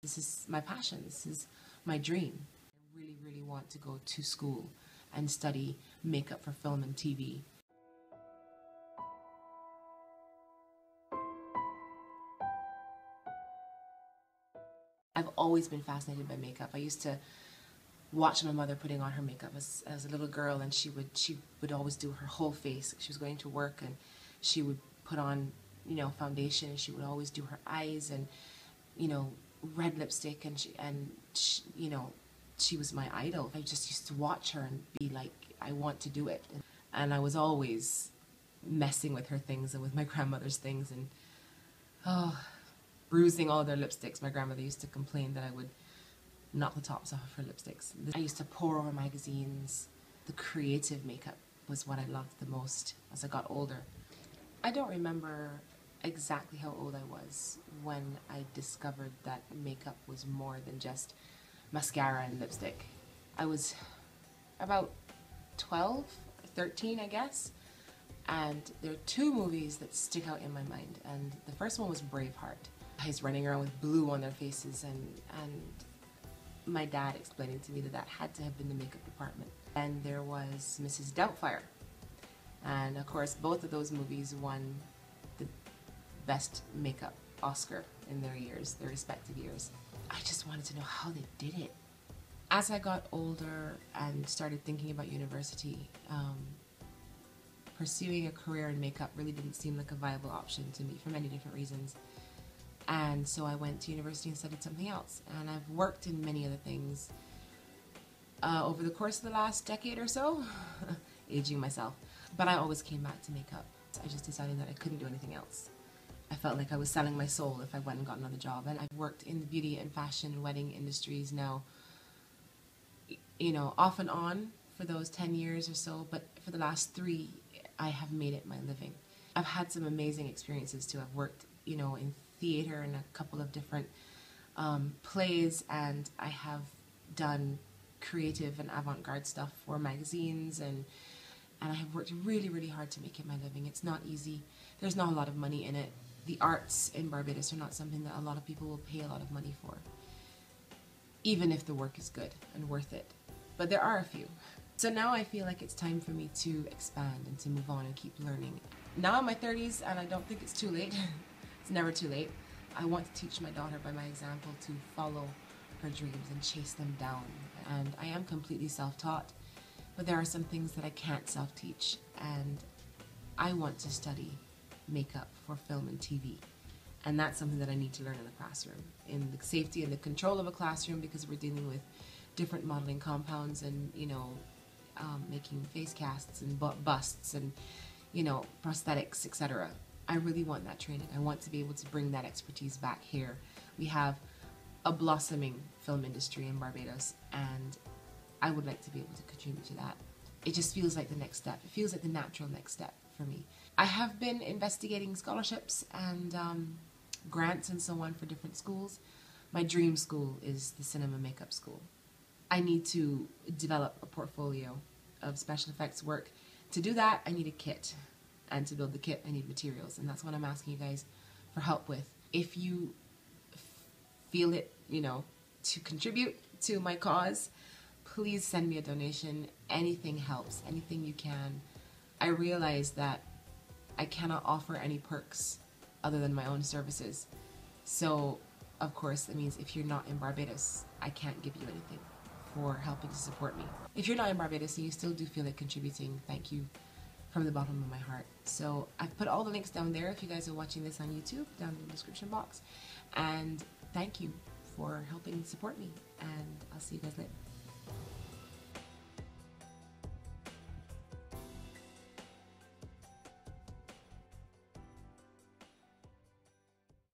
This is my passion. This is my dream. I really, really want to go to school and study makeup for film and TV. I've always been fascinated by makeup. I used to watch my mother putting on her makeup as a little girl, and she would always do her whole face. She was going to work and she would put on, you know, foundation, and she would always do her eyes and, you know, red lipstick, and she, you know, she was my idol. I just used to watch her and be like, I want to do it. And I was always messing with her things and with my grandmother's things, and bruising all their lipsticks. My grandmother used to complain that I would knock the tops off of her lipsticks. I used to pore over magazines. The creative makeup was what I loved the most as I got older. I don't remember exactly how old I was when I discovered that makeup was more than just mascara and lipstick. I was about 12, 13, I guess, and there are two movies that stick out in my mind, and the first one was Braveheart. Guys running around with blue on their faces, and my dad explaining to me that that had to have been the makeup department. And there was Mrs. Doubtfire, and of course both of those movies won the best makeup Oscar in their years, their respective years. I just wanted to know how they did it. As I got older and started thinking about university, pursuing a career in makeup really didn't seem like a viable option to me for many different reasons. And so I went to university and studied something else. And I've worked in many other things over the course of the last decade or so, aging myself. But I always came back to makeup. I just decided that I couldn't do anything else. I felt like I was selling my soul if I went and got another job. And I've worked in the beauty and fashion and wedding industries now, you know, off and on for those 10 years or so. But for the last 3, I have made it my living. I've had some amazing experiences too. I've worked, you know, in theater and a couple of different plays, and I have done creative and avant-garde stuff for magazines, and I have worked really, really hard to make it my living. It's not easy. There's not a lot of money in it. The arts in Barbados are not something that a lot of people will pay a lot of money for, even if the work is good and worth it. But there are a few. So now I feel like it's time for me to expand and to move on and keep learning. Now I'm in my 30s, and I don't think it's too late. It's never too late. I want to teach my daughter by my example to follow her dreams and chase them down. And I am completely self-taught, but there are some things that I can't self-teach, and I want to study makeup for film and TV. And that's something that I need to learn in the classroom, in the safety and the control of a classroom, because we're dealing with different modeling compounds and, you know, making face casts and busts and, you know, prosthetics, etc. I really want that training. I want to be able to bring that expertise back here. We have a blossoming film industry in Barbados, and I would like to be able to contribute to that. It just feels like the next step. It feels like the natural next step for me. I have been investigating scholarships and grants and so on for different schools. My dream school is the Cinema Makeup School. I need to develop a portfolio of special effects work. To do that, I need a kit. And to build the kit, I need materials. And that's what I'm asking you guys for help with. If you feel it, you know, to contribute to my cause, please send me a donation. Anything helps, anything you can. I realize that I cannot offer any perks other than my own services. So, of course, that means if you're not in Barbados, I can't give you anything for helping to support me. If you're not in Barbados and you still do feel like contributing, thank you from the bottom of my heart. So I've put all the links down there if you guys are watching this on YouTube, down in the description box. And thank you for helping support me, and I'll see you guys later.